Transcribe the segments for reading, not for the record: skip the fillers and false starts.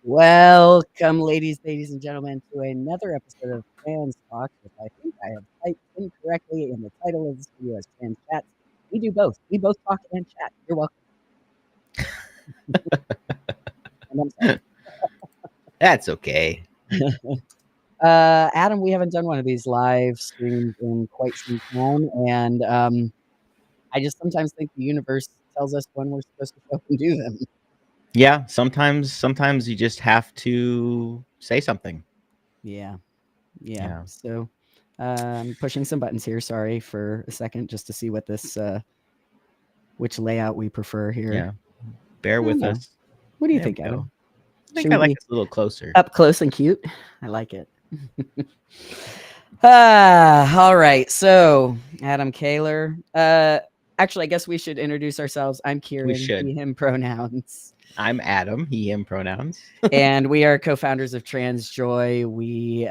Welcome, ladies and gentlemen, to another episode of Trans Talk, which I think I have typed incorrectly in the title of this video as Trans Chats. We do both. We both talk and chat. You're welcome. And I'm sorry. That's okay. Adam, we haven't done one of these live streams in quite some time, and I just sometimes think the universe tells us when we're supposed to show and do them. Yeah, sometimes you just have to say something. Yeah. Yeah. So I'm pushing some buttons here. Sorry for a second, just to see what this which layout we prefer here. Yeah. Bear with us. What do you There think, we go. Adam? I think I like this a little closer. Up close and cute. I like it. All right. So, Adam Kaler. Actually, I guess we should introduce ourselves. I'm Kieran, should. he, him pronouns. I'm Adam, he, him pronouns. And we are co-founders of TransJoy. We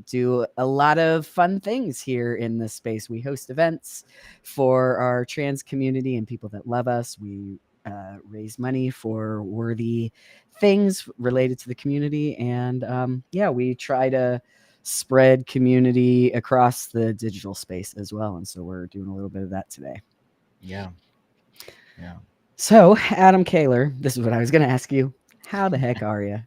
do a lot of fun things here in this space. We host events for our trans community and people that love us. We raise money for worthy things related to the community. And we try to spread community across the digital space as well. And so we're doing a little bit of that today. Yeah. So, Adam Kaler, this is what I was going to ask you. How the heck are you?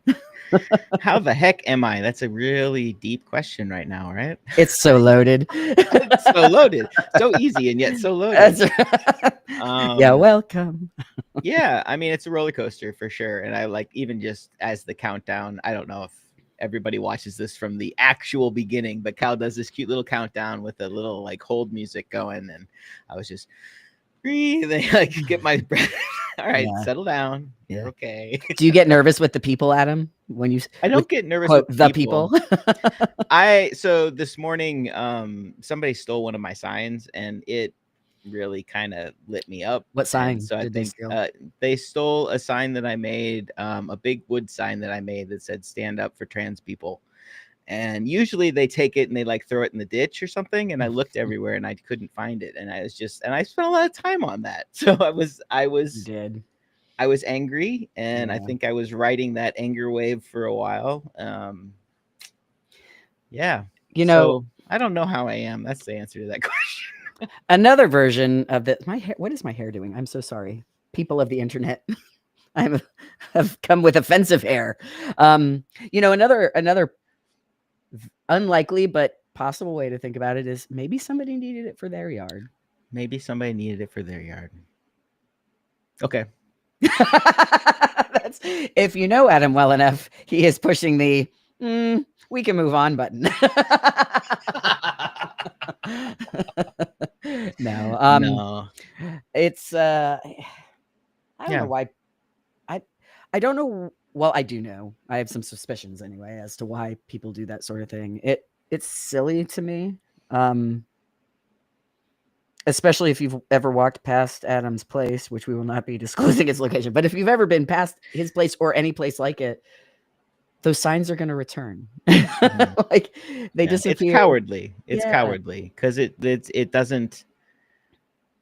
How the heck am I? That's a really deep question right now, right? It's so loaded. It's so loaded. So easy and yet so loaded. Yeah, welcome. Yeah, I mean, it's a roller coaster for sure. And I like, even just as the countdown, I don't know if everybody watches this from the actual beginning, but Cal does this cute little countdown with a little like hold music going. And I was just breathing, like get my breath. All right, settle down. You're okay. Do you get nervous with the people, Adam? When you I don't get nervous quote, with the people. So this morning, somebody stole one of my signs, and it really kind of lit me up. What sign? So I think they stole a sign that I made, a big wood sign that I made that said "Stand up for trans people." And usually they take it and they like throw it in the ditch or something. And I looked everywhere and I couldn't find it. And I spent a lot of time on that. So I was angry, and I think I was riding that anger wave for a while. Yeah. So I don't know how I am. That's the answer to that question. Another version of the my hair. What is my hair doing? I'm so sorry, people of the internet. Have come with offensive hair. Another unlikely but possible way to think about it is maybe somebody needed it for their yard. Maybe somebody needed it for their yard. Okay. That's, if you know Adam well enough, he is pushing the we can move on button. No. It's I don't know why. I don't know. Well, I do know. I have some suspicions anyway as to why people do that sort of thing. It's silly to me. Especially if you've ever walked past Adam's place, which we will not be disclosing its location, but if you've ever been past his place or any place like it, those signs are going to return. Like they disappear. It's cowardly. It's cowardly because it doesn't.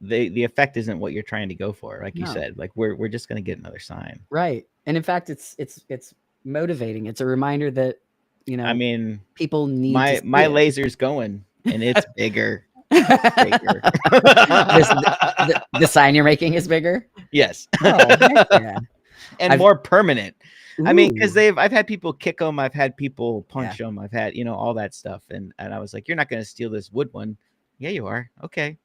The effect isn't what you're trying to go for, like you said. Like we're just going to get another sign, right? And in fact, it's motivating. It's a reminder that I mean, people need my laser's going, and it's bigger. The sign you're making is bigger. Yes. And more permanent. Ooh. I mean, because I've had people kick them, I've had people punch them, I've had all that stuff, and I was like, you're not going to steal this wood one. Yeah, you are. Okay.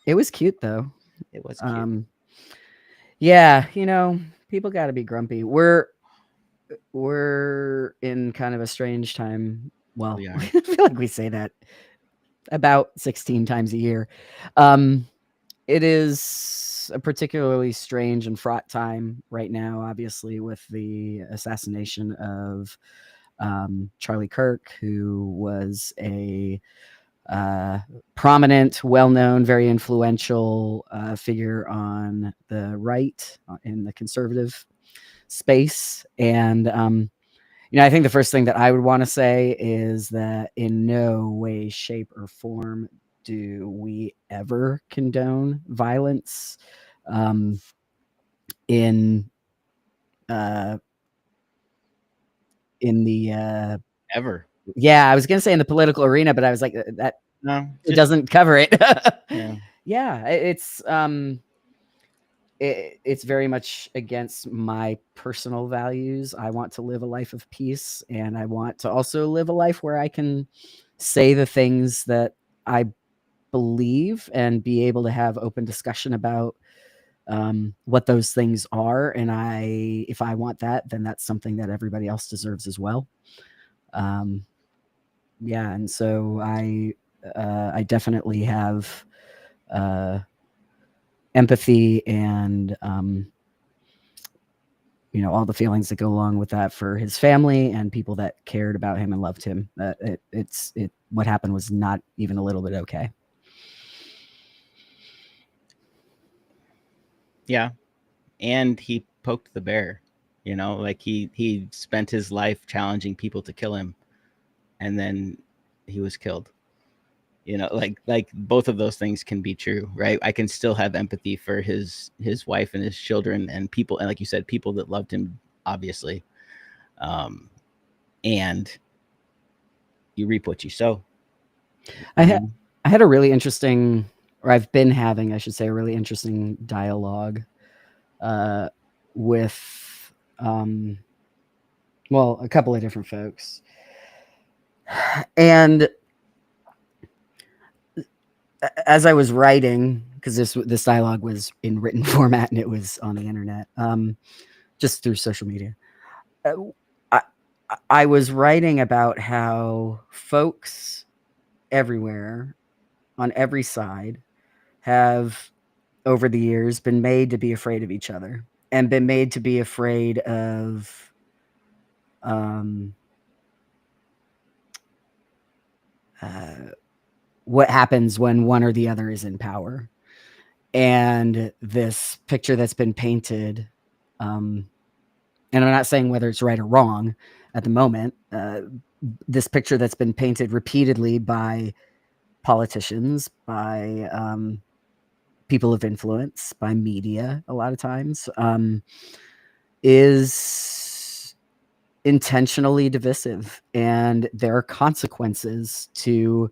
It was cute though. It was cute. Yeah, people got to be grumpy. We're in kind of a strange time. Well, I feel like we say that about 16 times a year. It is a particularly strange and fraught time right now, obviously, with the assassination of Charlie Kirk, who was a prominent, well-known, very influential figure on the right in the conservative space. And I think the first thing that I would want to say is that in no way, shape, or form do we ever condone violence in in the Ever. yeah, I was gonna say in the political arena, but I was like, that No, it doesn't cover it. Yeah. Yeah, it's very much against my personal values. I want to live a life of peace, and I want to also live a life where I can say the things that I believe and be able to have open discussion about what those things are. And if I want that, then that's something that everybody else deserves as well. Yeah, and so I definitely have empathy and all the feelings that go along with that for his family and people that cared about him and loved him. What happened was not even a little bit okay. Yeah, and he poked the bear. Like he spent his life challenging people to kill him, and then he was killed. Like both of those things can be true, right? I can still have empathy for his wife and his children and people, and like you said, people that loved him, obviously. And you reap what you sow. I had a really interesting, or I've been having, I should say, a really interesting dialogue with a couple of different folks. And as I was writing, because this dialogue was in written format and it was on the internet, just through social media, I was writing about how folks everywhere, on every side, have over the years been made to be afraid of each other and been made to be afraid of what happens when one or the other is in power. And this picture that's been painted, and I'm not saying whether it's right or wrong at the moment, this picture that's been painted repeatedly by politicians, by people of influence, by media a lot of times, is intentionally divisive. And there are consequences to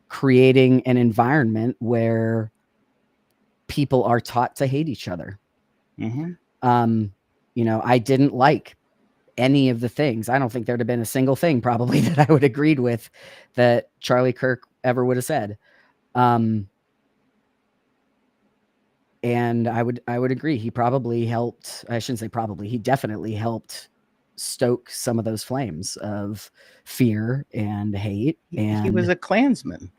creating an environment where people are taught to hate each other. Mm-hmm. I didn't like any of the things. I don't think there'd have been a single thing probably that I would agreed with that Charlie Kirk ever would have said. And I would agree. He probably helped. I shouldn't say probably. He definitely helped stoke some of those flames of fear and hate. And he was a Klansman.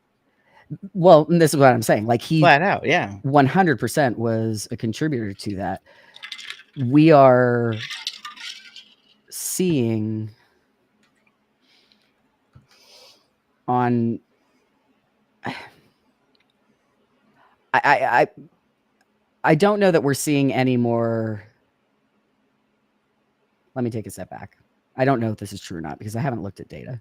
Well, and this is what I'm saying. Like he flat out, yeah, 100% was a contributor to that. We are seeing on. I don't know that we're seeing any more. Let me take a step back. I don't know if this is true or not because I haven't looked at data,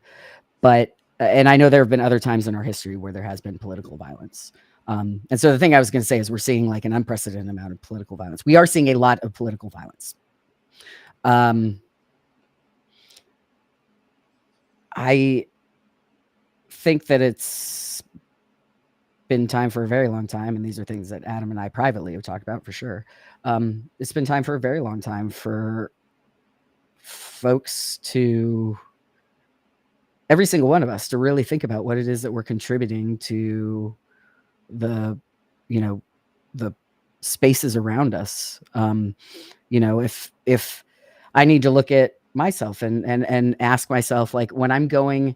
but and I know there have been other times in our history where there has been political violence. And so the thing I was going to say is we're seeing like an unprecedented amount of political violence. We are seeing a lot of political violence. I think that it's been time for a very long time, and these are things that Adam and I privately have talked about for sure. It's been time for a very long time for folks to, every single one of us, to really think about what it is that we're contributing to the spaces around us. If I need to look at myself and ask myself, like, when I'm going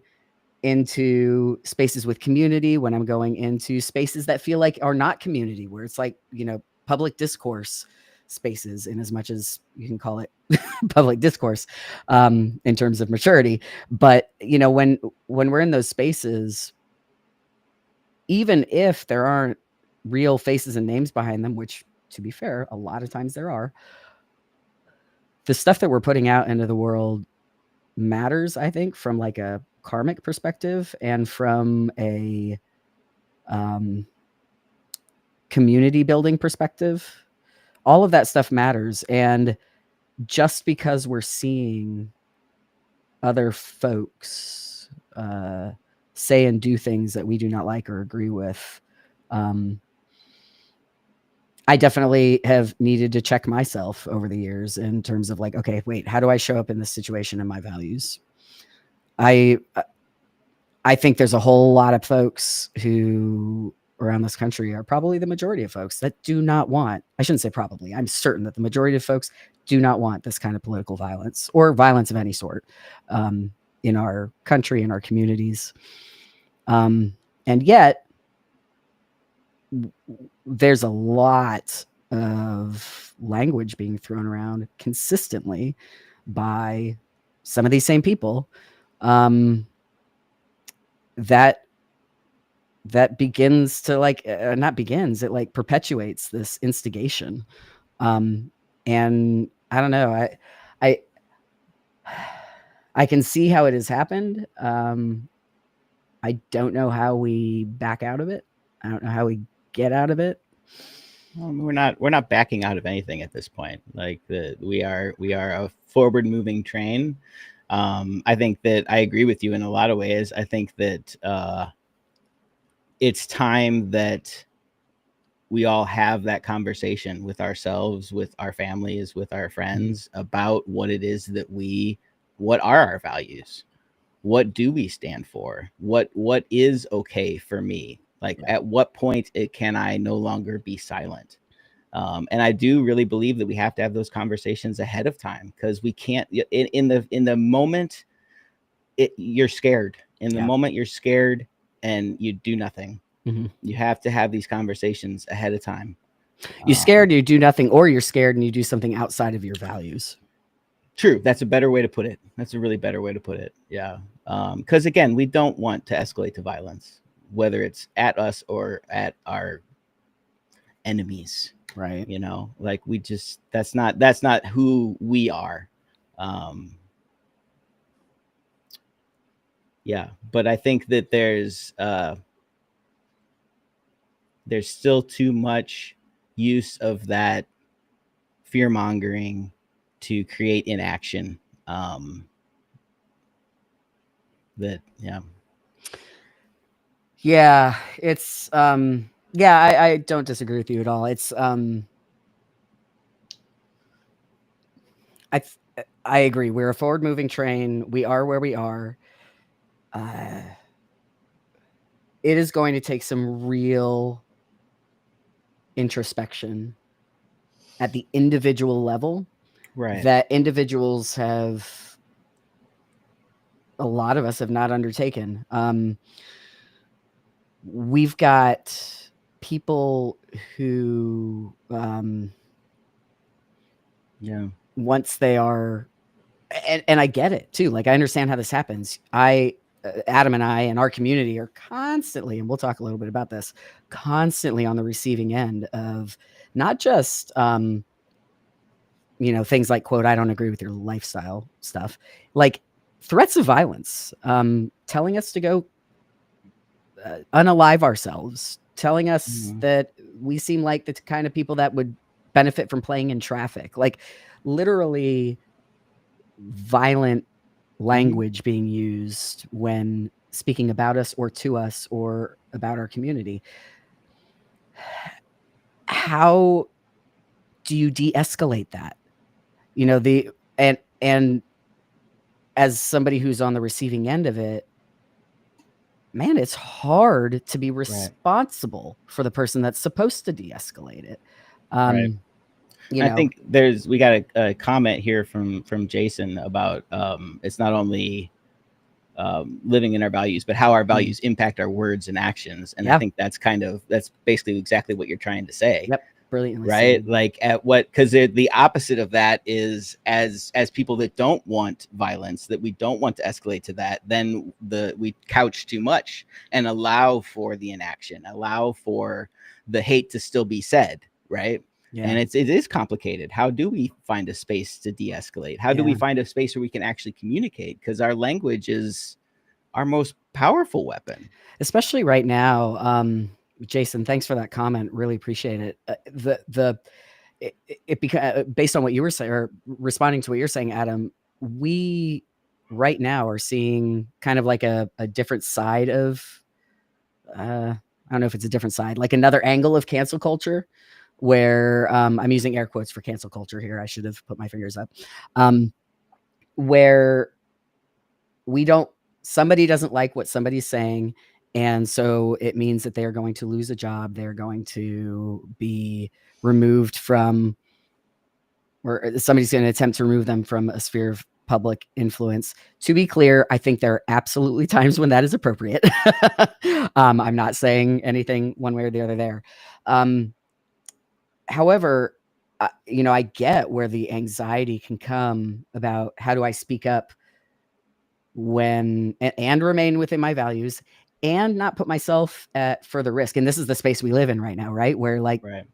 into spaces with community, when I'm going into spaces that feel like are not community, where it's like, public discourse spaces, in as much as you can call it public discourse in terms of maturity. But, when we're in those spaces, even if there aren't real faces and names behind them, which, to be fair, a lot of times there are, the stuff that we're putting out into the world matters, I think, from like a karmic perspective and from a community building perspective. All of that stuff matters. And just because we're seeing other folks say and do things that we do not like or agree with, I definitely have needed to check myself over the years in terms of like, okay, wait, how do I show up in this situation and my values? I think there's a whole lot of folks who around this country are probably the majority of folks that do not want, I shouldn't say probably, I'm certain that the majority of folks do not want this kind of political violence or violence of any sort in our country, in our communities. And yet, there's a lot of language being thrown around consistently by some of these same people that begins to like not begins, it like perpetuates this instigation. And I don't know, I can see how it has happened. I don't know how we back out of it. I don't know how we get out of it. We're not backing out of anything at this point. Like we are a forward moving train. I think that I agree with you in a lot of ways. I think that it's time that we all have that conversation with ourselves, with our families, with our friends about what it is that what are our values? What do we stand for? What is okay for me? Like at what point can I no longer be silent? And I do really believe that we have to have those conversations ahead of time, because we can't in the moment you're scared. In the moment you're scared and you do nothing. You have to have these conversations ahead of time. You're scared, you do nothing, or you're scared and you do something outside of your values. True. That's a better way to put it. That's a really better way to put it. Yeah. Because again, we don't want to escalate to violence, whether it's at us or at our enemies. Right. You know, like we just, that's not who we are. Yeah. But I think that there's still too much use of that fear mongering to create inaction. It's I don't disagree with you at all. It's I agree. We're a forward moving train. We are where we are. It is going to take some real introspection at the individual level, right? That individuals have, a lot of us have not undertaken. We've got people who, once they are, and I get it too. Like I understand how this happens. Adam and I and our community are constantly, and we'll talk a little bit about this, constantly on the receiving end of not just, things like, quote, I don't agree with your lifestyle stuff, like threats of violence, telling us to go unalive ourselves, telling us that we seem like the kind of people that would benefit from playing in traffic, like literally violent language being used when speaking about us or to us or about our community. How do you de-escalate that? And as somebody who's on the receiving end of it, man, it's hard to be responsible for the person that's supposed to de-escalate it. Right. I think we got a comment here from Jason about it's not only living in our values, but how our values impact our words and actions. And I think that's basically exactly what you're trying to say. Yep. Brilliantly right said. Like at what, because the opposite of that is, as people that don't want violence, that we don't want to escalate to that, then we couch too much and allow for the inaction, allow for the hate to still be said, right? And it is complicated. How do we find a space to de-escalate? How do we find a space where we can actually communicate? Because our language is our most powerful weapon, especially right now. Jason, thanks for that comment. Really appreciate it. Based on what you were saying, or responding to what you're saying, Adam, we right now are seeing kind of like a different side of, I don't know if it's a different side, like another angle of cancel culture, where I'm using air quotes for cancel culture here. I should have put my fingers up. Where somebody doesn't like what somebody's saying, and so it means that they're going to lose a job. They're going to be removed from, or somebody's going to attempt to remove them from a sphere of public influence. To be clear, I think there are absolutely times when that is appropriate. I'm not saying anything one way or the other there. However, I get where the anxiety can come about how do I speak up when and remain within my values and not put myself at further risk. And this is the space we live in right now, right? Where like, Right.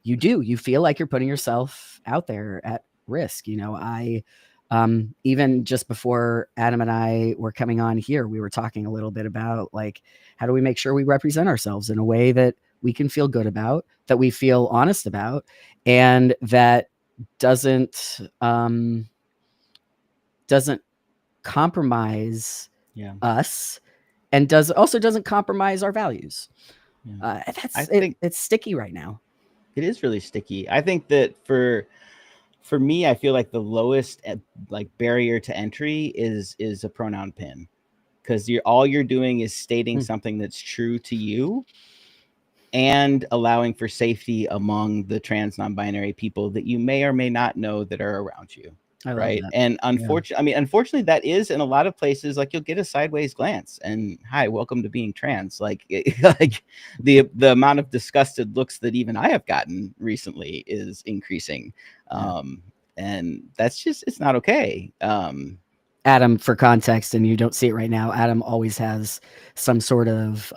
you feel like you're putting yourself out there at risk. Even just before Adam and I were coming on here, we were talking a little bit about like, how do we make sure we represent ourselves in a way that we can feel good about, that we feel honest about, and that doesn't compromise us, and doesn't compromise our values. It's sticky right now. It is really sticky. I think that for me, I feel like the lowest like barrier to entry is a pronoun pin, because all you're doing is stating something that's true to you and allowing for safety among the trans non-binary people that you may or may not know that are around you. Right. And unfortunately, that is in a lot of places, like you'll get a sideways glance and hi, welcome to being trans. Like, like the amount of disgusted looks that even I have gotten recently is increasing. And that's just, it's not okay. Adam, for context, and you don't see it right now, Adam always has some sort of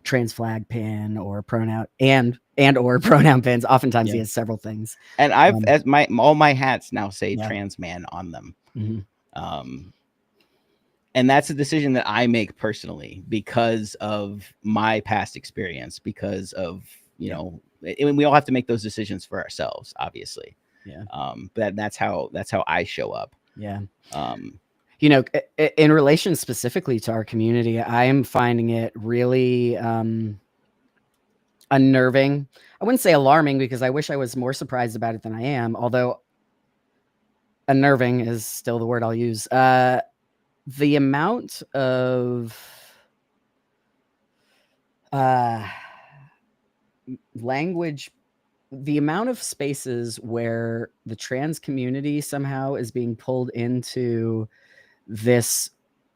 trans flag pin or pronoun and or pronoun pins. Oftentimes he has several things. And I've all my hats now say trans man on them. And that's a decision that I make personally because of my past experience, because of, we all have to make those decisions for ourselves, obviously. But that's how I show up. In relation specifically to our community, I am finding it really unnerving. I wouldn't say alarming, because I wish I was more surprised about it than I am, although unnerving is still the word I'll use. The amount of language, the amount of spaces where the trans community somehow is being pulled into this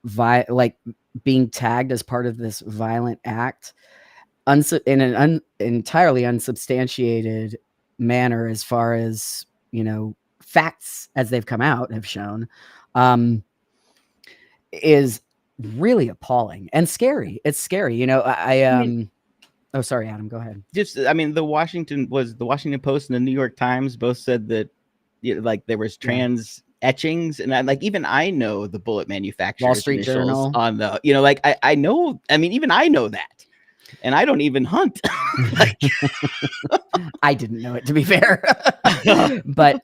like being tagged as part of this violent act in an entirely unsubstantiated manner, as far as facts as they've come out have shown, is really appalling and scary. It's scary. Oh, sorry, Adam, go ahead. Just, the Washington Post and the New York Times both said that like there was trans etchings, and even I know the bullet manufacturer's Wall Street Journal on the, I know, even I know that, and I don't even hunt. I didn't know it, to be fair. But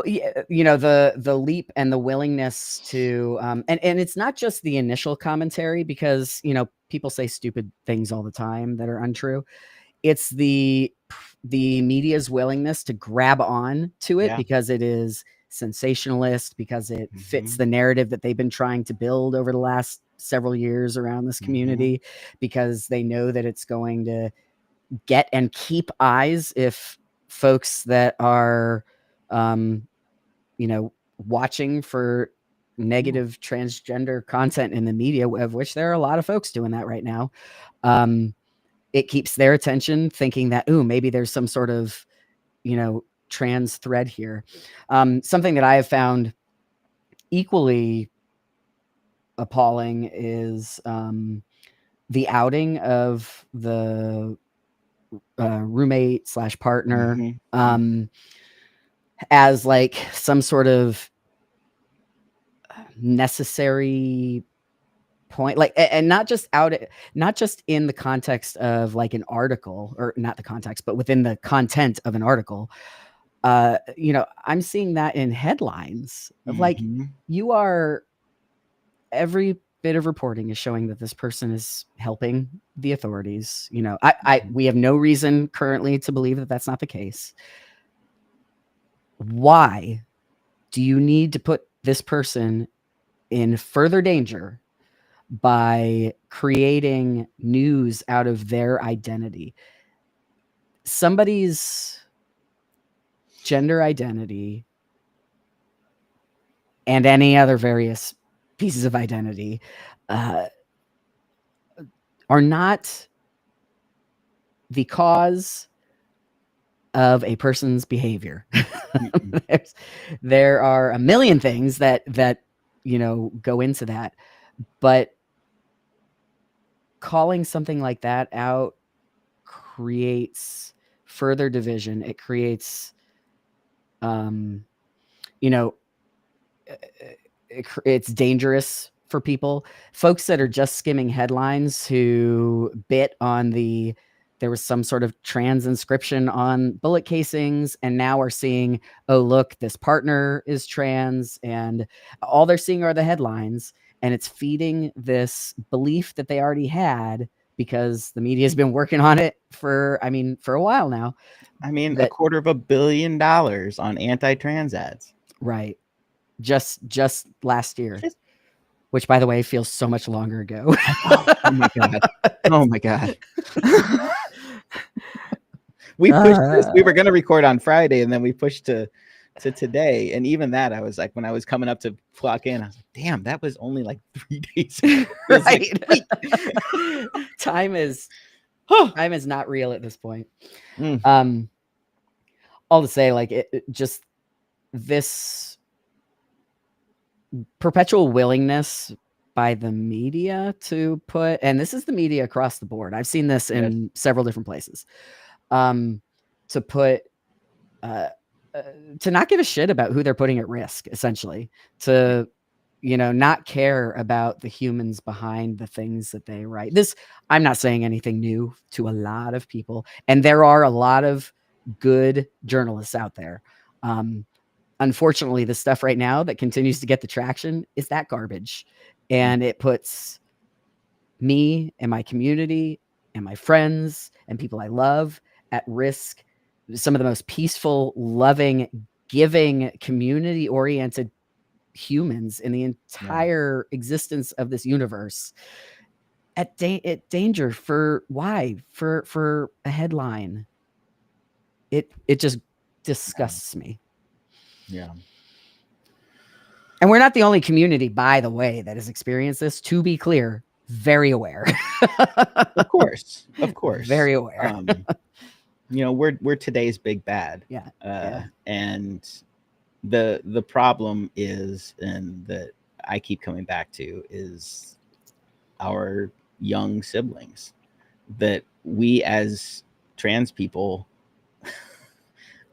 the leap and the willingness to and it's not just the initial commentary, because people say stupid things all the time that are untrue. It's the media's willingness to grab on to it because it is sensationalist, because it fits the narrative that they've been trying to build over the last several years around this community, because they know that it's going to get and keep eyes if folks that are watching for negative transgender content in the media, of which there are a lot of folks doing that right now, it keeps their attention, thinking that, maybe there's some sort of trans thread here. Something that I have found equally appalling is the outing of the roommate / partner as like some sort of necessary point, like, and not just in the context of like an article, or not the context, but within the content of an article, I'm seeing that in headlines of like, Mhm. every bit of reporting is showing that this person is helping the authorities. We have no reason currently to believe that that's not the case. Why do you need to put this person in further danger by creating news out of their identity? Somebody's gender identity and any other various pieces of identity are not the cause of a person's behavior. There are a million things that go into that, but calling something like that out creates further division. It creates it's dangerous for people, folks that are just skimming headlines, who bit on there was some sort of trans inscription on bullet casings, and now are seeing, oh, look, this partner is trans, and all they're seeing are the headlines, and it's feeding this belief that they already had because the media has been working on it for a while now. $250 million on anti-trans ads. Right. Just last year, which, by the way, feels so much longer ago. Oh my god! Oh my god! We pushed this. We were gonna record on Friday, and then we pushed to today. And even that, I was like, when I was coming up to clock in, I was like, "Damn, that was only like 3 days ago." Right? Time is not real at this point. All to say, like, it just this perpetual willingness by the media to put, and this is the media across the board, I've seen this in several different places, to put to not give a shit about who they're putting at risk, essentially, to not care about the humans behind the things that they write. I'm not saying anything new to a lot of people, and there are a lot of good journalists out there. Unfortunately, the stuff right now that continues to get the traction is that garbage. And it puts me and my community and my friends and people I love at risk. Some of the most peaceful, loving, giving, community-oriented humans in the entire existence of this universe at danger for a headline. It just disgusts me. Yeah. And we're not the only community, by the way, that has experienced this. To be clear, very aware. Of course. Very aware. We're today's big bad. Yeah. And the problem is, and that I keep coming back to, is our young siblings, that we as trans people,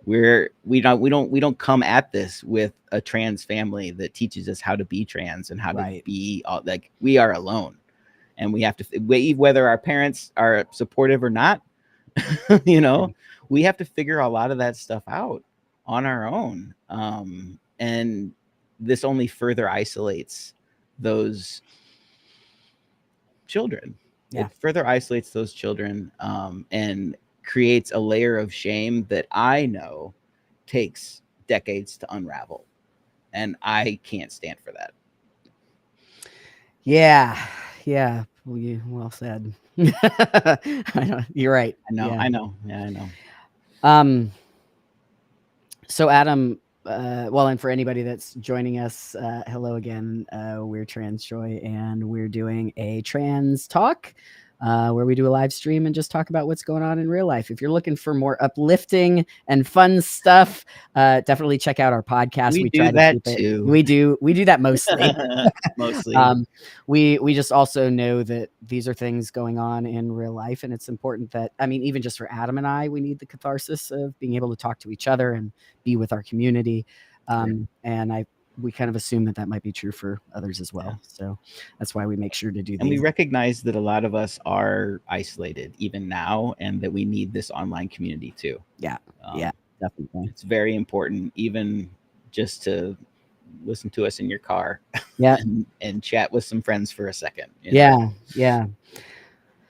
we don't come at this with a trans family that teaches us how to be trans and how to be like, we are alone, and we have to, whether our parents are supportive or not, we have to figure a lot of that stuff out on our own. And this only further isolates those children. Yeah. It further isolates those children, and creates a layer of shame that I know takes decades to unravel, and I can't stand for that. Yeah. Well said. I know, you're right. I know. Yeah, I know. So Adam, and for anybody that's joining us, hello again. We're Trans Joy, and we're doing a trans talk, where we do a live stream and just talk about what's going on in real life. If you're looking for more uplifting and fun stuff, definitely check out our podcast. We do that too. We do that mostly. Mostly. We just also know that these are things going on in real life, and it's important that, even just for Adam and I, we need the catharsis of being able to talk to each other and be with our community. And we kind of assume that might be true for others as well. So that's why we make sure to do these. And we recognize that a lot of us are isolated even now, and that we need this online community too. Yeah. Definitely. It's very important, even just to listen to us in your car. Yeah. and chat with some friends for a second. Yeah. Yeah.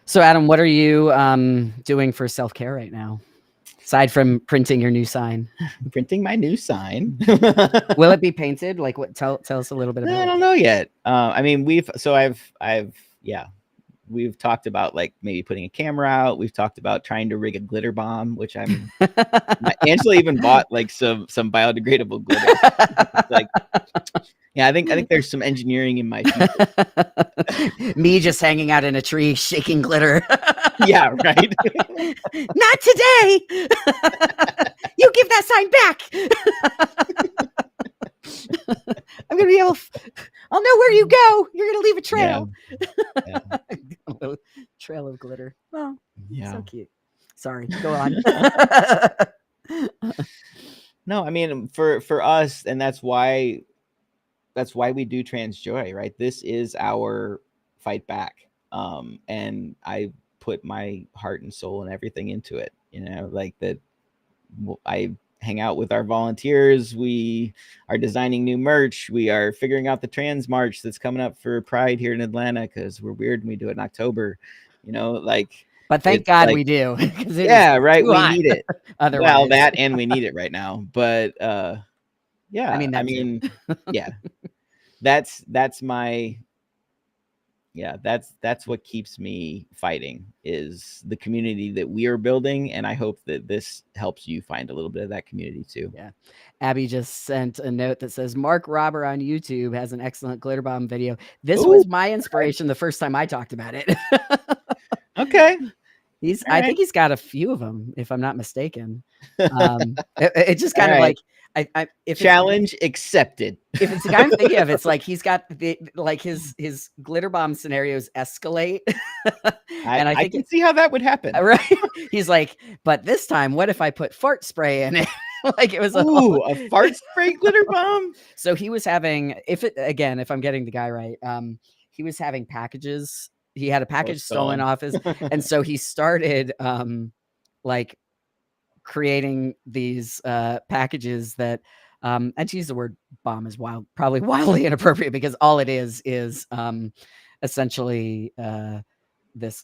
So Adam, what are you doing for self-care right now? Aside from printing your new sign. Printing my new sign. Will it be painted? Like what? Tell us a little bit about I it. don't know yet. I mean, we've talked about like maybe putting a camera out. We've talked about trying to rig a glitter bomb, which Angela even bought like some biodegradable glitter. Like, yeah, I think there's some engineering in my future. Me just hanging out in a tree, shaking glitter. Yeah, right. Not today. You give that sign back. I'm gonna be able. I'll know where you go. You're gonna leave a trail. Yeah. A trail of glitter. Oh, Yeah. so cute. Sorry. Go on. No, I mean for us, and that's why we do Trans Joy, right? This is our fight back. And I put my heart and soul and everything into it. Like that. I hang out with our volunteers. We are designing new merch. We are figuring out the trans march that's coming up for Pride here in Atlanta, because we're weird and we do it in October. But thank God we do. Yeah, right. We need it. Otherwise. Well, that and we need it right now. But yeah, I mean, yeah, that's what keeps me fighting, is the community that we are building. And I hope that this helps you find a little bit of that community too. Yeah. Abby just sent a note that says Mark Robber on YouTube has an excellent glitter bomb video. This was my inspiration the first time I talked about it. Okay. I think he's got a few of them, if I'm not mistaken. It just kind of like, if challenge accepted. If it's the guy I'm thinking of, it's like he's got his glitter bomb scenarios escalate. And I can see how that would happen. Right. He's like, but this time, what if I put fart spray in it? Like it was a fart spray glitter bomb. So he was having, if I'm getting the guy right, he was having packages. He had a package stolen off his, and so he started like creating these packages that and to use the word bomb is probably wildly inappropriate, because all it is essentially this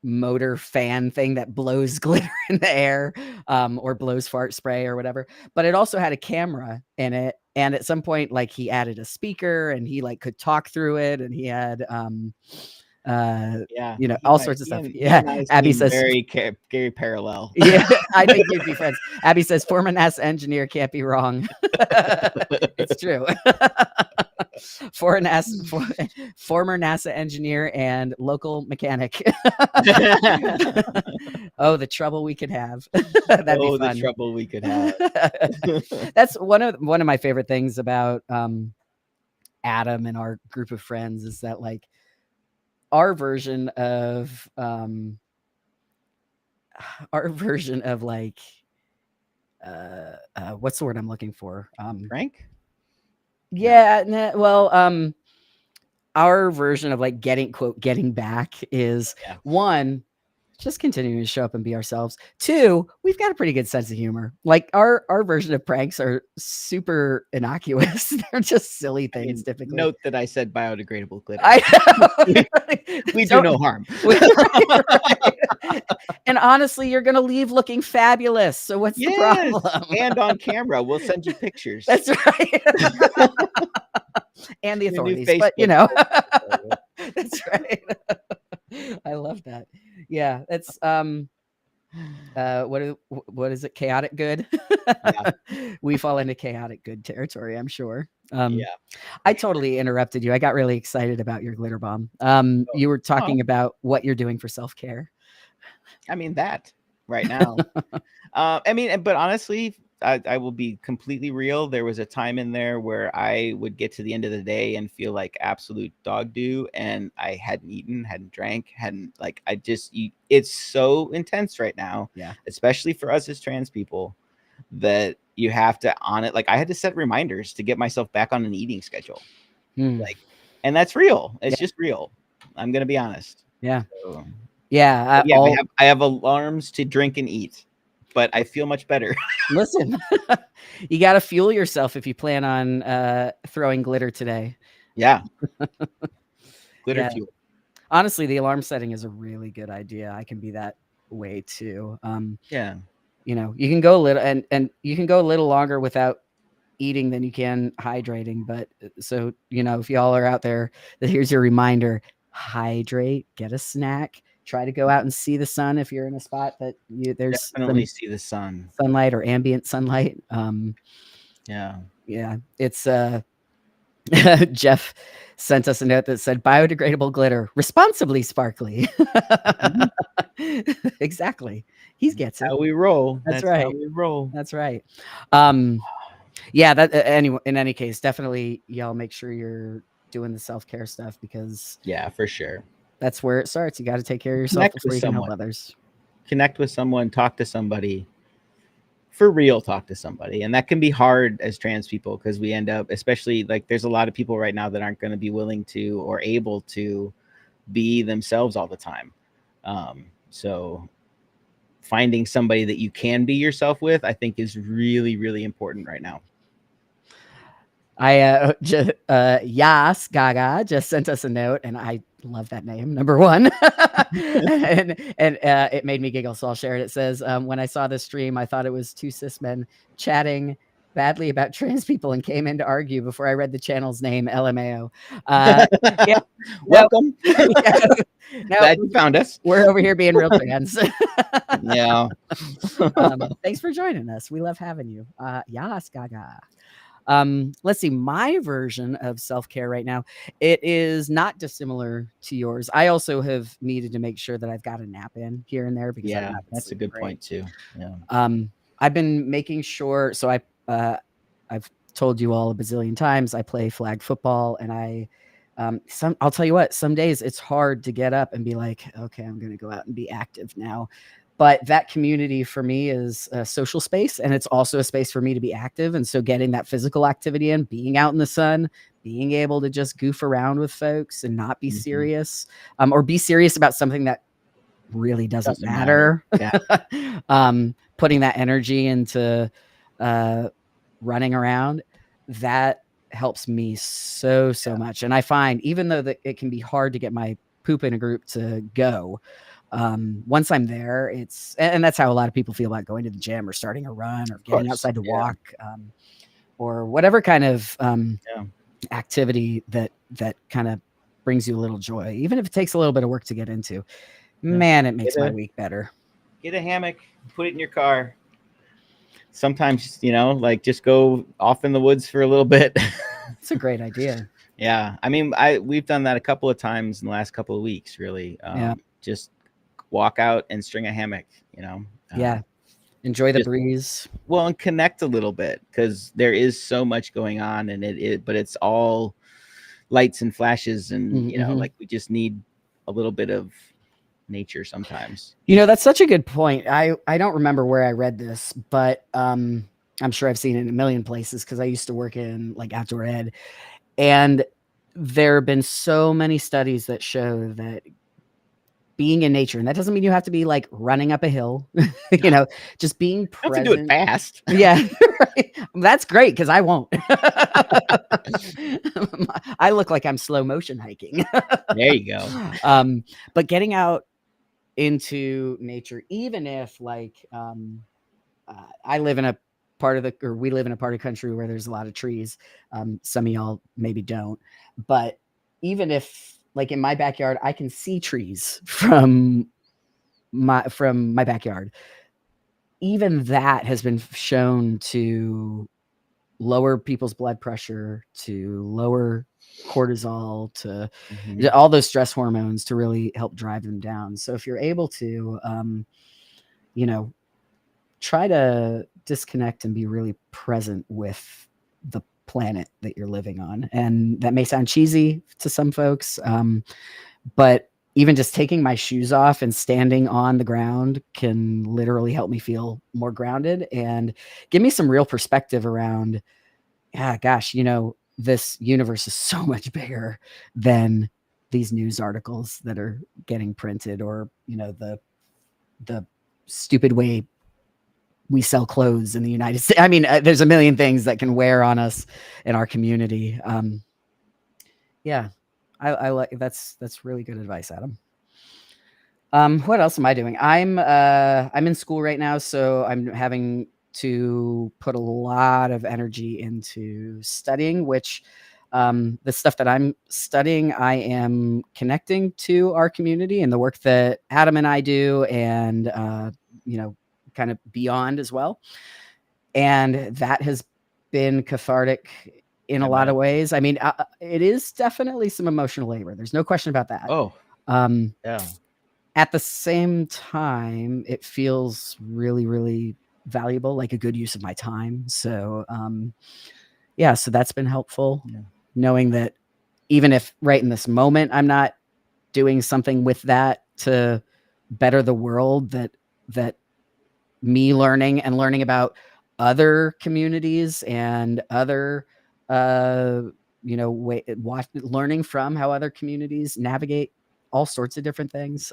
motor fan thing that blows glitter in the air, or blows fart spray or whatever. But it also had a camera in it, and at some point like he added a speaker and he like could talk through it, and he had all sorts of stuff. Yeah. Abby says very parallel. Yeah, I think you'd be friends. Abby says former NASA engineer can't be wrong. It's true. Former NASA engineer and local mechanic. Oh, the trouble we could have. That'd be fun. The trouble we could have. That's one of my favorite things about Adam and our group of friends, is that like our version of like what's the word I'm looking for? Frank? Yeah, well, our version of like getting back is one, just continuing to show up and be ourselves. Two, we've got a pretty good sense of humor. Like our version of pranks are super innocuous. They're just silly things. Typically, note that I said biodegradable glitter. We do no harm. Right. And honestly, you're gonna leave looking fabulous. So what's the problem? And on camera, we'll send you pictures. That's right. And the authorities, but that's right. I love that. Yeah, that's what is it? Chaotic good. Yeah. We fall into chaotic good territory, I'm sure. I totally interrupted you. I got really excited about your glitter bomb. You were talking about what you're doing for self-care. I mean, that right now. But honestly, I will be completely real. There was a time in there where I would get to the end of the day and feel like absolute dog do, and I hadn't eaten, hadn't drank, it's so intense right now. Yeah. Especially for us as trans people, that you have to like I had to set reminders to get myself back on an eating schedule. Like, and that's real. It's just real. I'm going to be honest. Yeah. So, yeah. I have alarms to drink and eat. but I feel much better. Listen, you got to fuel yourself if you plan on throwing glitter today. Yeah. Glitter Yeah. fuel. Honestly, the alarm setting is a really good idea. I can be that way too. Yeah. You know, you can go a little and you can go a little longer without eating than you can hydrating. But so, you know, if y'all are out there, here's your reminder: hydrate, get a snack, try to go out and see the sun if you're in a spot that there's Definitely some see the sun. sunlight or ambient sunlight. Yeah. It's Jeff sent us a note that said biodegradable glitter, responsibly sparkly. Exactly. He gets it. How we roll. That's How right. we roll. That's right. Yeah, that in any case, definitely y'all make sure you're doing the self-care stuff, because Yeah, for sure. that's where it starts. You got to take care of yourself Connect before with you can help someone. others. Connect with someone, talk to somebody. For real, talk to somebody. And that can be hard as trans people, because we end up, especially like there's a lot of people right now that aren't going to be willing to or able to be themselves all the time. So finding somebody that you can be yourself with, I think, is really, really important right now. Yas Gaga just sent us a note, and I love that name, number one. and it made me giggle, so I'll share it. It says, when I saw this stream, I thought it was two cis men chatting badly about trans people and came in to argue before I read the channel's name, LMAO. Yeah, Welcome. no, Glad you found us. we're over here being real trans. Yeah. Thanks for joining us. We love having you. Yas Gaga. Let's see, my version of self-care right now, it is not dissimilar to yours. I also have needed to make sure that I've got a nap in here and there, because Yeah, that's a good point too. Yeah. I've been making sure. So I've told you all a bazillion times, I play flag football, and I'll tell you what, some days it's hard to get up and be like, okay, I'm going to go out and be active now. But that community for me is a social space, and it's also a space for me to be active. And so getting that physical activity in, being out in the sun, being able to just goof around with folks and not be serious, or be serious about something that really doesn't matter. Yeah. Putting that energy into running around, that helps me so much. And I find, even though that it can be hard to get my poop in a group to go, once I'm there, and that's how a lot of people feel about going to the gym or starting a run or getting outside to walk, or whatever kind of activity that kind of brings you a little joy, even if it takes a little bit of work to get into. Man, it makes my week better. Get a hammock, put it in your car. Sometimes, like, just go off in the woods for a little bit. It's a great idea. Yeah. I mean, we've done that a couple of times in the last couple of weeks, really. Just walk out and string a hammock, Yeah. Enjoy the breeze. Well, and connect a little bit, because there is so much going on, and but it's all lights and flashes, and like, we just need a little bit of nature sometimes. That's such a good point. I don't remember where I read this, but I'm sure I've seen it in a million places, because I used to work in like outdoor ed, and there have been so many studies that show that being in nature, and that doesn't mean you have to be like running up a hill, just being present. You have to do it fast. Yeah, right. That's great, because I won't. I look like I'm slow motion hiking. There you go. But getting out into nature, even if like we live in a part of the country where there's a lot of trees. Some of y'all maybe don't, but even if, like, in my backyard, I can see trees from my backyard, even that has been shown to lower people's blood pressure, to lower cortisol, to all those stress hormones, to really help drive them down. So if you're able to, try to disconnect and be really present with the planet that you're living on. And that may sound cheesy to some folks, but even just taking my shoes off and standing on the ground can literally help me feel more grounded and give me some real perspective around, this universe is so much bigger than these news articles that are getting printed, or, the stupid way we sell clothes in the United States. I mean, there's a million things that can wear on us in our community. Yeah, I like that's really good advice, Adam. What else am I doing? I'm in school right now, so I'm having to put a lot of energy into studying, which the stuff that I'm studying, I am connecting to our community and the work that Adam and I do, and kind of beyond as well. And that has been cathartic in a lot of ways. I mean, it is definitely some emotional labor. There's no question about that. Oh, yeah. At the same time, it feels really, really valuable, like a good use of my time. So, yeah, so that's been helpful. Yeah. Knowing that even if right in this moment I'm not doing something with that to better the world, that me learning about other communities and other learning from how other communities navigate all sorts of different things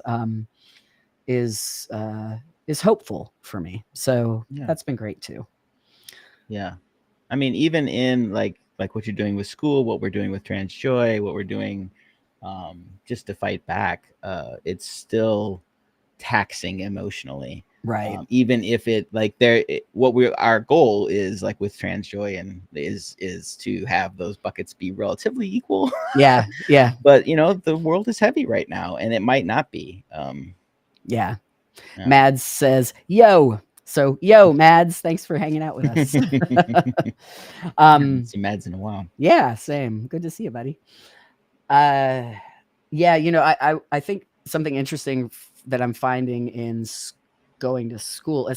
is hopeful for me. So that's been great too. Yeah. I mean, even in like what you're doing with school, what we're doing with TransJoy, what we're doing just to fight back, it's still taxing emotionally. Right. Even if it like our goal is like with TransJoy and is to have those buckets be relatively equal. Yeah. But the world is heavy right now, and it might not be. Yeah. Mads says, "Yo." So, yo, Mads, thanks for hanging out with us. Haven't seen Mads in a while. Yeah, same. Good to see you, buddy. Yeah, I think something interesting that I'm finding in going to school,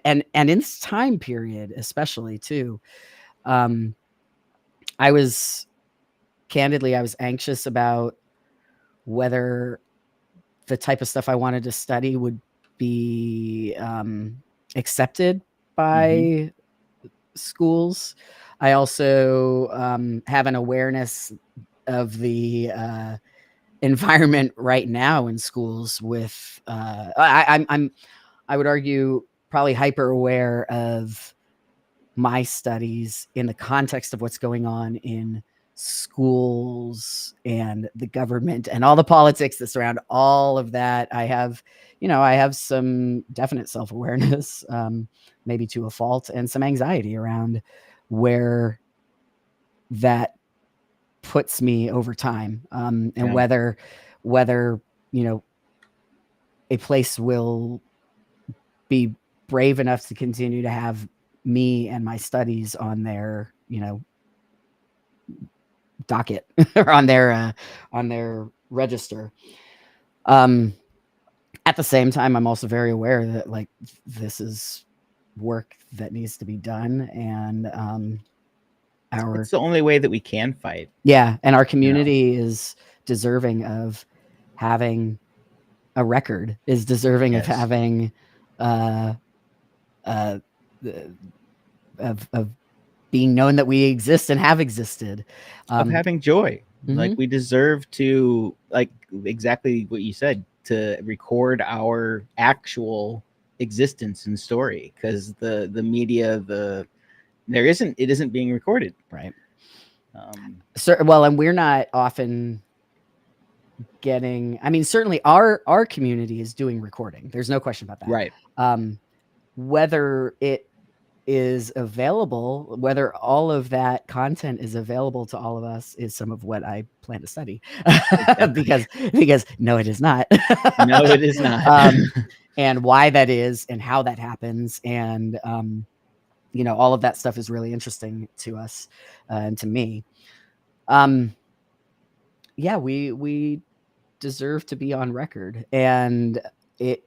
and in this time period, especially too, I was anxious about whether the type of stuff I wanted to study would be accepted by schools. I also have an awareness of the environment right now in schools with I would argue probably hyper aware of my studies in the context of what's going on in schools and the government and all the politics that surround all of that. I have some definite self-awareness, maybe to a fault, and some anxiety around where that puts me over time, and whether a place will be brave enough to continue to have me and my studies on their docket or on their register. At the same time, I'm also very aware that like this is work that needs to be done, and it's the only way that we can fight. Yeah, and our community is deserving of having a record, is deserving of having of being known that we exist and have existed, of having joy. Like we deserve to, like exactly what you said, to record our actual existence and story, because the media, it isn't being recorded, right? And we're not often getting, I mean, certainly our community is doing recording, there's no question about that, right? Whether it is available, whether all of that content is available to all of us, is some of what I plan to study. because no, it is not. No, it is not. And why that is and how that happens, and all of that stuff is really interesting to us and to me. Yeah, we deserve to be on record, and it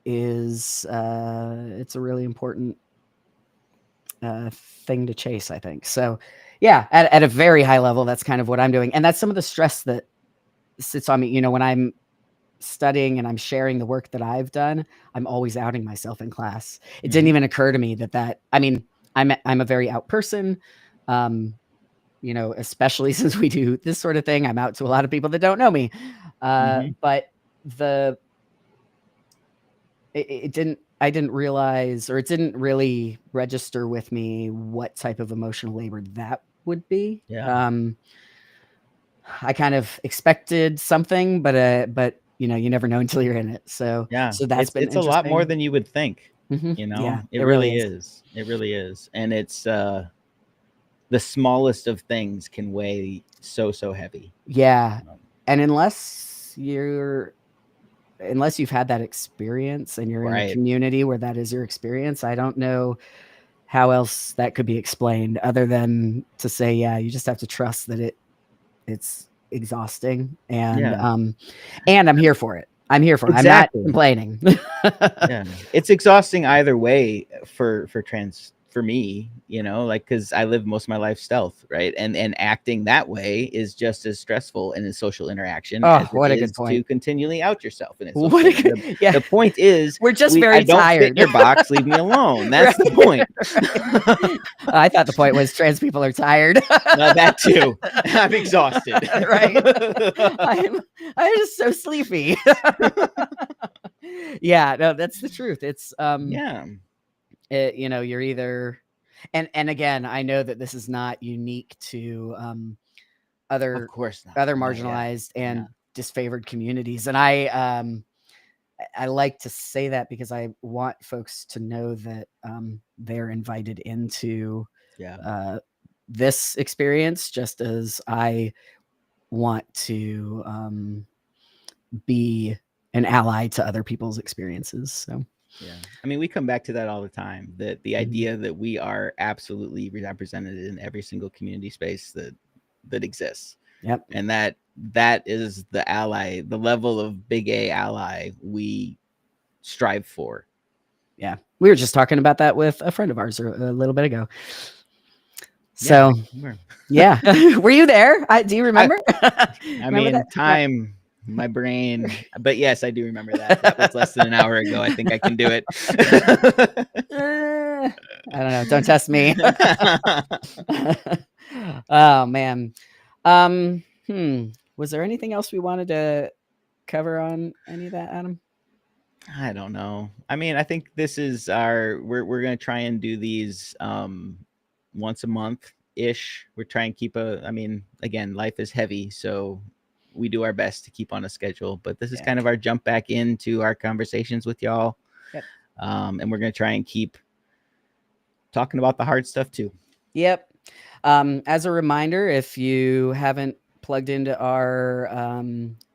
is it's a really important thing to chase, I think. So yeah, at a very high level, that's kind of what I'm doing, and that's some of the stress that sits on me. When I'm studying and I'm sharing the work that I've done, I'm always outing myself in class. It didn't even occur to me that I mean, I'm a very out person, especially since we do this sort of thing. I'm out to a lot of people that don't know me, but it didn't I didn't realize, or it didn't really register with me what type of emotional labor that would be. Yeah. I kind of expected something, but you never know until you're in it. So Yeah, that's been it's a lot more interesting. than you would think, Yeah, It it really really is. is. It really is. And it's the smallest of things can weigh so heavy. Yeah, Um, and unless you've had that experience and you're in a Right. community where that is your experience, I don't know how else that could be explained other than to say, yeah, you just have to trust that it's exhausting, and Yeah. I'm here for it. I'm here for it. I'm not Exactly. complaining. Yeah. It's exhausting either way for me, like cuz I live most of my life stealth, right? And acting that way is just as stressful in a social interaction Oh, as it what a good is to point. continually out yourself in a What social. a good, yeah. The point is We're just I very don't fit in tired. your box, leave me alone. That's Right. the point. I thought the point was trans people are tired. That too. I'm exhausted. Right. I'm just so sleepy. Yeah, no, that's the truth. It's Yeah. you're either, and again, I know that this is not unique to Of other course not. other No, yeah. marginalized Yeah. and disfavored communities, and I like to say that because I want folks to know that they're invited into Yeah. this experience, just as I want to be an ally to other people's experiences. So Yeah. I mean, we come back to that all the time. That the idea that we are absolutely represented in every single community space that exists. Yep. And that is the ally, the level of big A ally we strive for. Yeah. We were just talking about that with a friend of ours a little bit ago. So yeah. Were you there? Do you remember? I mean, that? Time, my brain, but yes, I do remember that. That was less than an hour ago. I think I can do it. I don't know. Don't test me. Oh man. Was there anything else we wanted to cover on any of that, Adam? I don't know. I mean, I think this is we're gonna try and do these once a month ish. We're trying to keep again, life is heavy, so we do our best to keep on a schedule, but this is kind of our jump back into our conversations with y'all. Yep. And we're gonna try and keep talking about the hard stuff too. Yep. As a reminder, if you haven't plugged into our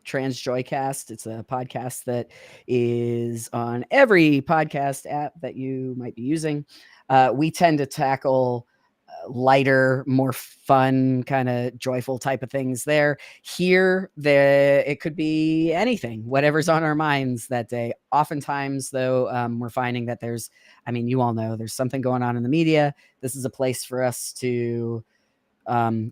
Trans Joycast, it's a podcast that is on every podcast app that you might be using. We tend to tackle lighter, more fun, kind of joyful type of things there. Here, it could be anything, whatever's on our minds that day. Oftentimes, though, we're finding that you all know, there's something going on in the media. This is a place for us to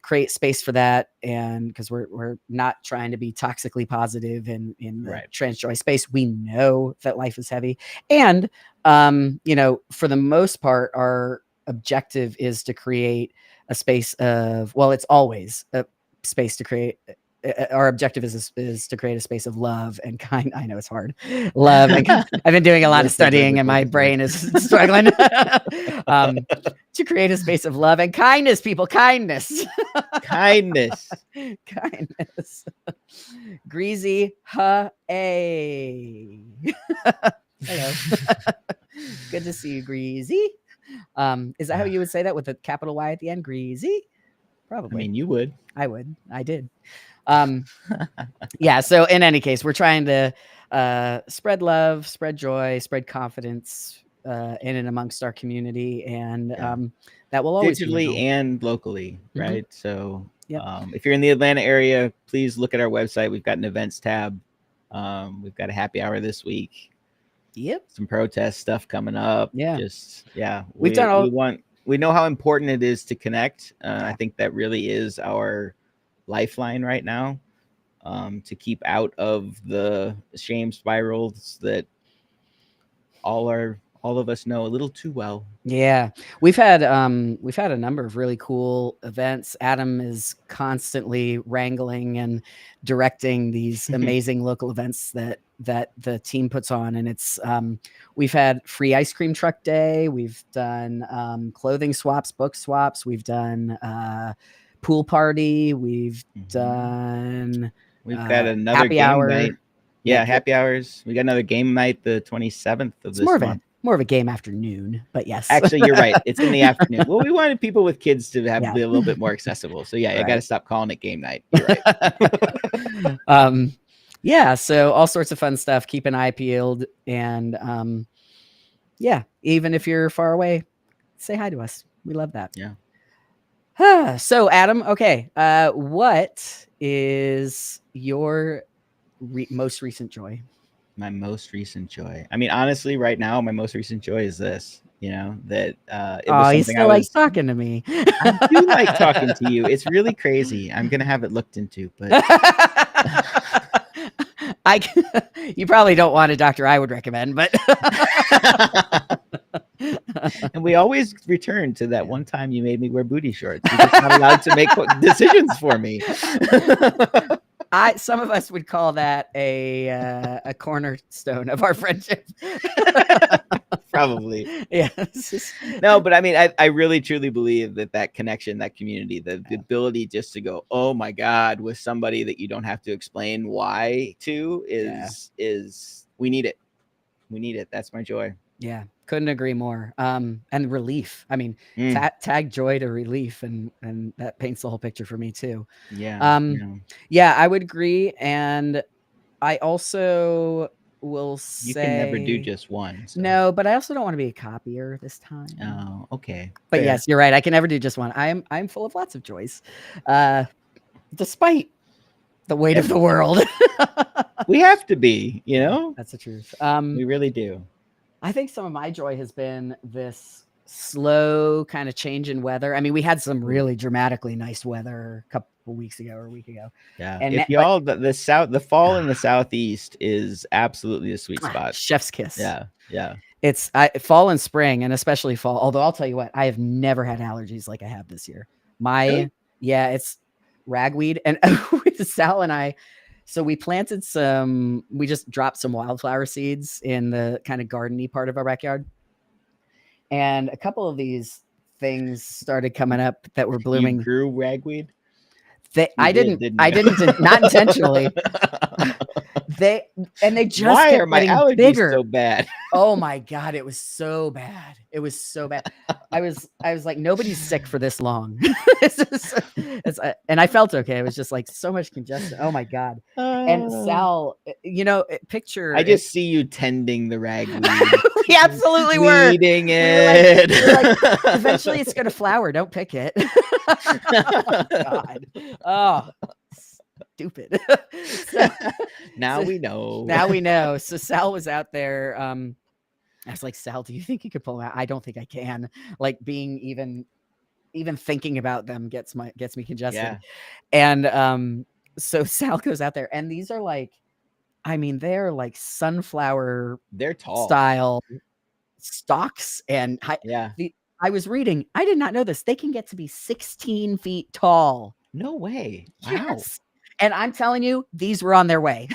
create space for that, and because we're not trying to be toxically positive in the trans joy space. We know that life is heavy, and for the most part, our objective is to create a space of, well, it's always a space to create. Our objective is to create a space of love and kind. I know it's hard. Love. I've been doing a lot of studying, and my brain is struggling. To create a space of love and kindness, people. Kindness. Kindness. Greasy. Hey. Hello. Good to see you, Greasy. Is that how you would say that, with a capital Y at the end? Greasy? Probably. I mean, you would. I would. I did. Yeah. So in any case, we're trying to spread love, spread joy, spread confidence in and amongst our community, and that will always digitally and locally, right? So yep. If you're in the Atlanta area, please look at our website. We've got an events tab. We've got a happy hour this week. Yep. Some protest stuff coming up. Yeah. We've done we know how important it is to connect. I think that really is our lifeline right now, to keep out of the shame spirals that all our all of us know a little too well. Yeah, we've had a number of really cool events. Adam is constantly wrangling and directing these amazing local events that the team puts on, and it's we've had free ice cream truck day, we've done clothing swaps, book swaps, we've done pool party, we've done We've got another happy game hour night. Yeah, happy hours. We got another game night the 27th of this month. More of a game afternoon, but yes. Actually, you're right. It's in the afternoon. Well, we wanted people with kids to have be a little bit more accessible. So yeah, I got to stop calling it game night. You're right. Yeah, so all sorts of fun stuff. Keep an eye peeled, and yeah, even if you're far away, say hi to us. We love that. Yeah. So Adam, okay, what is your most recent joy? My most recent joy. I mean, honestly, right now, my most recent joy is this. You know that. It was you still like talking to me. I do like talking to you. It's really crazy. I'm gonna have it looked into, but you probably don't want a doctor I would recommend, but. And we always return to that one time you made me wear booty shorts. You're just not allowed to make decisions for me. Some of us would call that a cornerstone of our friendship. Probably. Yeah. No, but I mean, I really truly believe that connection, that community, the ability just to go, oh my God, with somebody that you don't have to explain why to is we need it. We need it. That's my joy. Yeah, couldn't agree more. And relief. I mean, tag joy to relief, and that paints the whole picture for me too. Yeah. Yeah, I would agree. And I also will say you can never do just one. So. No, but I also don't want to be a copier this time. Oh, okay. But fair. Yes, you're right. I can never do just one. I'm full of lots of joys, despite the weight of the world. We have to be, you know. That's the truth. We really do. I think some of my joy has been this slow kind of change in weather. I mean, we had some really dramatically nice weather a couple weeks ago or a week ago. Yeah. And if y'all, the fall in the Southeast is absolutely a sweet spot. Chef's kiss. Yeah. Yeah. It's fall and spring, and especially fall. Although I'll tell you what, I have never had allergies like I have this year. It's ragweed, and Sal and I. So we just dropped some wildflower seeds in the kind of garden-y part of our backyard. And a couple of these things started coming up that were blooming. You grew ragweed? I didn't, not intentionally. They just why are my allergies bigger. So bad? Oh my God, it was so bad. It was so bad. I was like, nobody's sick for this long. And I felt okay. It was just like so much congestion. Oh my God. And Sal, picture. I just see you tending the ragweed. We absolutely were. Eating it. We're like, eventually it's going to flower. Don't pick it. Oh, God. Oh, stupid. Now we know. Now we know. So Sal was out there. I was like, Sal, do you think you could pull them out? I don't think I can. Like being even thinking about them gets me congested. Yeah. And so Sal goes out there, and these are like, I mean, they're like sunflower. They're tall style stalks, and I was reading. I did not know this. They can get to be 16 feet tall. No way. Wow. Yes. And I'm telling you, these were on their way.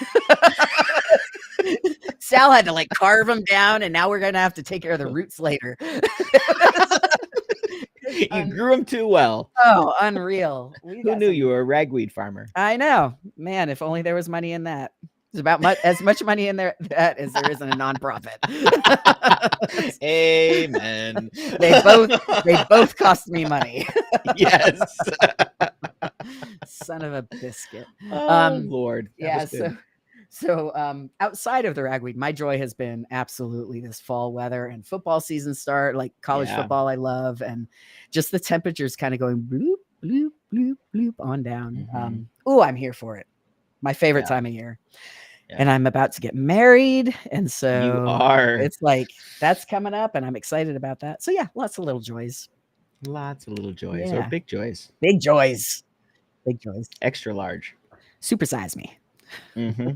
Sal had to like carve them down, and now we're going to have to take care of the roots later. You grew them too well. Oh, unreal. Who knew you were a ragweed farmer? I know. Man, if only there was money in that. There's about as much money in there that as there is in a nonprofit. Amen. They both cost me money. Yes. Son of a biscuit. Oh, Lord. Yeah. So outside of the ragweed, my joy has been absolutely this fall weather and football season start, like college football I love, and just the temperatures kind of going bloop, bloop, bloop, bloop on down. Mm-hmm. I'm here for it. My favorite time of year. Yeah. And I'm about to get married. And so you are. It's like that's coming up, and I'm excited about that. So yeah, lots of little joys. Lots of little joys or big joys. Big joys. Big joys. Extra large. Supersize me. Mm-hmm.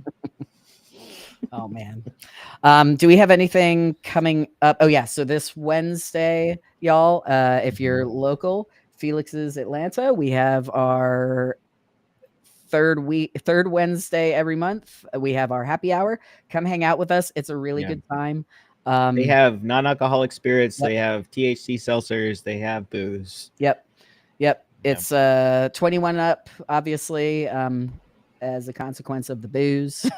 Oh man. Do we have anything coming up? Oh yeah, so this Wednesday, y'all, if you're local, Felix's Atlanta, we have our third Wednesday every month. We have our happy hour. Come hang out with us. It's a really good time. They have non-alcoholic spirits, Yep. they have THC seltzers, they have booze. Yep. It's 21 up, obviously, as a consequence of the booze.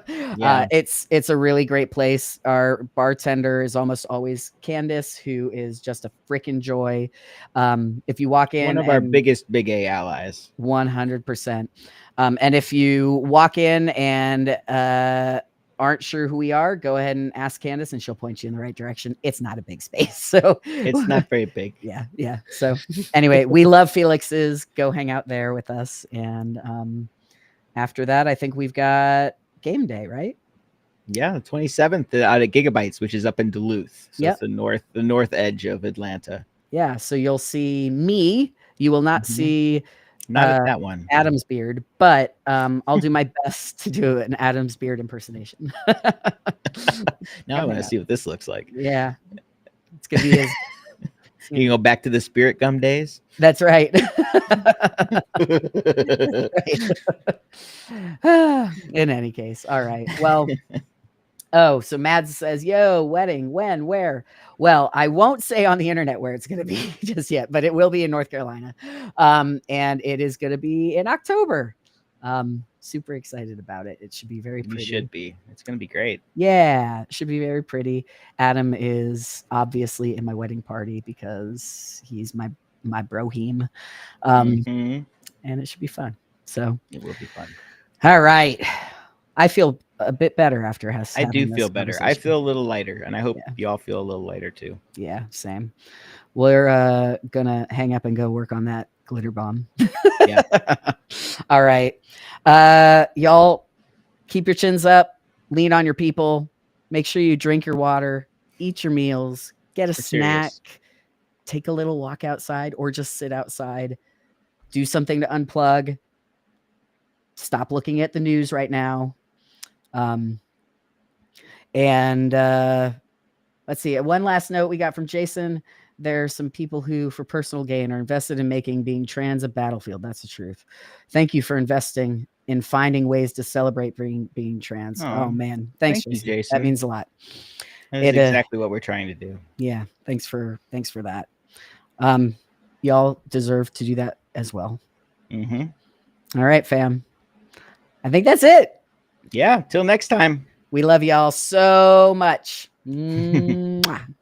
Yeah. It's a really great place. Our bartender is almost always Candace, who is just a freaking joy. If you walk in, One of our biggest Big A allies. 100%. And if you walk in and aren't sure who we are, go ahead and ask Candace and she'll point you in the right direction. It's not a big space. So It's not very big. Yeah. So anyway, we love Felix's. Go hang out there with us. And after that, I think we've got game day, right? Yeah, the 27th out at Gigabytes, which is up in Duluth. So Yep. it's the north edge of Atlanta. Yeah. So you'll see me. You will not see Not at that one. Adam's beard, but I'll do my best to do an Adam's beard impersonation. Now I want to see what this looks like. Yeah. It's gonna be his. You can go back to the Spirit Gum days. That's right. In any case, all right. Well, oh, so Mads says, "Yo, wedding, when, where?" Well, I won't say on the internet where it's going to be just yet, but it will be in North Carolina, and it is going to be in October. Super excited about it. It should be very pretty. You should be. It's going to be great. Yeah, it should be very pretty. Adam is obviously in my wedding party because he's my broheme, and it should be fun. So it will be fun. All right, I feel a bit better after us. I do feel better. I feel a little lighter, and I hope y'all feel a little lighter too. Yeah, same. We're gonna hang up and go work on that glitter bomb. Yeah. All right. Y'all keep your chins up, lean on your people, make sure you drink your water, eat your meals, get a snack, take a little walk outside or just sit outside, do something to unplug, stop looking at the news right now. And let's see. One last note we got from Jason. There are some people who, for personal gain, are invested in making being trans a battlefield. That's the truth. Thank you for investing in finding ways to celebrate being trans. Oh man. Thanks, Jason. Jason. That means a lot. That's exactly what we're trying to do. Yeah. Thanks for that. Y'all deserve to do that as well. All right, fam. I think that's it. Yeah. Till next time. We love y'all so much. Mwah.